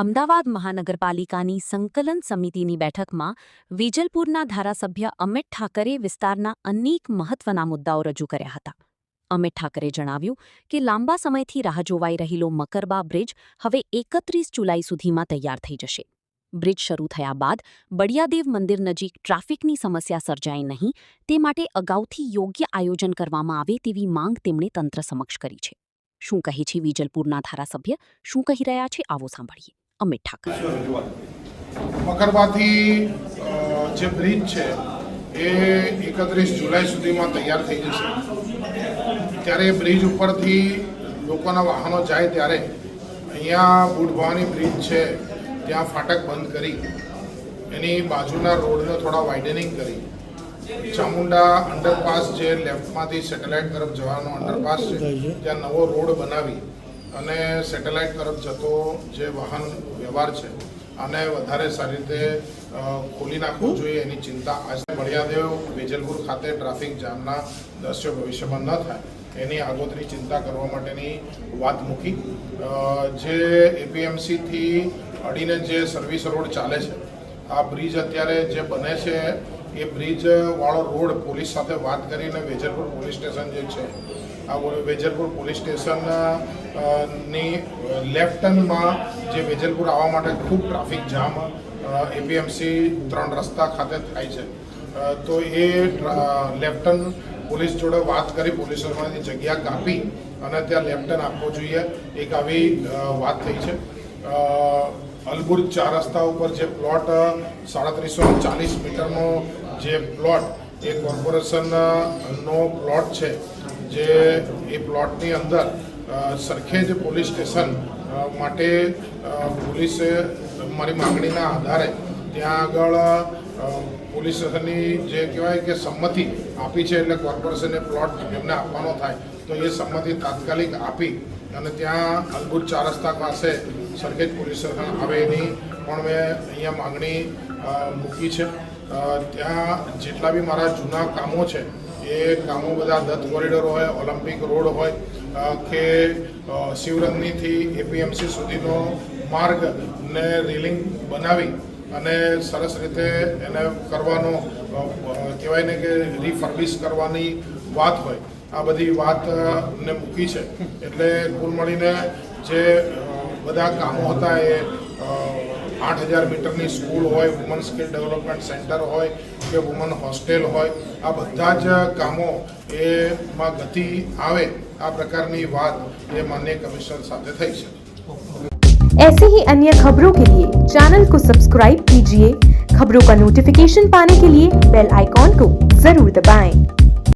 અમદાવાદ મહાનગરપાલિકાની સંકલન સમિતિની બેઠકમાં વેજલપુરના ધારાસભ્ય અમિત ઠાકરે વિસ્તારના અનેક મહત્વના મુદ્દાઓ રજૂ કર્યા હતા. અમિત ઠાકરે જણાવ્યું કે લાંબા સમયથી રાહ જોવાઈ રહેલો મકરબા બ્રિજ હવે 31 જુલાઈ સુધીમાં તૈયાર થઈ જશે. બ્રિજ શરૂ થયા બાદ બળિયાદેવ મંદિર નજીક ટ્રાફિકની સમસ્યા સર્જાય નહીં તે માટે અગાઉથી યોગ્ય આયોજન કરવામાં આવે તેવી માંગ તેમણે તંત્ર સમક્ષ કરી છે. શું કહે છે વેજલપુરના ધારાસભ્ય, શું કહી રહ્યા છે, આવો સાંભળીએ. અમિત ઠાકર: મકરબાથી જે બ્રિજ છે એ 31 જુલાઈ સુધીમાં તૈયાર થઈ જશે. ત્યારે બ્રિજ ઉપરથી લોકોના વાહનો જાય ત્યારે અહીંયા બુઢભવાની બ્રિજ છે ત્યાં ફાટક બંધ કરી એની બાજુના રોડને થોડા વાઇડનિંગ કરી ચામુંડા અંડરપાસ જે લેફ્ટમાંથી સેટેલાઇટ તરફ જવાનો અંડરપાસ છે ત્યાં નવો રોડ બનાવી અને સેટેલાઇટ તરફ જતો જે વાહન વ્યવહાર છે આને વધારે સારી રીતે ખોલી નાખવું જોઈએ એની ચિંતા આજે બળિયાદેવ વેજલપુર ખાતે ટ્રાફિક જામના દ્રશ્યો ભવિષ્યમાં ન થાય એની આગોતરી ચિંતા કરવા માટેની વાત મૂકી. જે એપીએમસીથી અડીને જે સર્વિસ રોડ ચાલે છે આ બ્રિજ અત્યારે જે બને છે એ બ્રિજવાળો રોડ પોલીસ સાથે વાત કરીને વેજલપુર પોલીસ સ્ટેશન જે છે આ વેજલપુર પોલીસ સ્ટેશનની લેફ્ટ ટર્નમાં જે વેજલપુર આવવા માટે ખૂબ ટ્રાફિક જામ એપીએમસી 3 રસ્તા ખાતે થાય છે તો એ લેફ્ટ ટર્ન પોલીસ જોડે વાત કરી પોલીસ સ્ટેશનની જગ્યા કાપી અને ત્યાં લેફ્ટ ટર્ન આપવો જોઈએ એક આવી વાત થઈ છે. અલબુર્જ 4 રસ્તા ઉપર જે પ્લોટ 3740 મીટરનો જે પ્લોટ એ કોર્પોરેશનનો પ્લોટ છે જે એ પ્લોટની અંદર સરખેજ પોલીસ સ્ટેશન માટે પોલીસે મારી માગણીના આધારે ત્યાં આગળ પોલીસ સ્ટેશનની જે કહેવાય કે સંમતિ આપી છે એટલે કોર્પોરેશને પ્લોટ એમને આપવાનો થાય તો એ સંમતિ તાત્કાલિક આપી અને ત્યાં અલબુર્જ 4 રસ્તા પાસે સરખેજ પોલીસ સ્ટેશન આવે એની પણ મેં અહીંયા માગણી મૂકી છે. ત્યાં જેટલા બી મારા જૂના કામો છે એ કામો બધા દત્ત કોરિડોર હોય, ઓલિમ્પિક રોડ હોય કે શિવરંગનીથી એપીએમસી સુધીનો માર્ગને રેલિંગ બનાવી અને સરસ રીતે એને કરવાનો કહેવાય ને કે રિફર્બિશ કરવાની વાત હોય આ બધી વાતને મૂકી છે. એટલે કુલ મળીને જે બધા કામો હતા એ 8000 મીટરની સ્કૂલ હોય, વુમન સ્કિલ ડેવલપમેન્ટ સેન્ટર હોય કે વુમન હોસ્ટેલ હોય આ બધા જ કામો એમાં ગતિ આવે આ પ્રકારની વાત એ માનનીય કમિશનર સાથે થઈ છે. ऐसे ही अन्य खबरों के लिए चैनल को सब्सक्राइब कीजिए. खबरों का नोटिफिकेशन पाने के लिए बेल आइकॉन को जरूर दबाएं.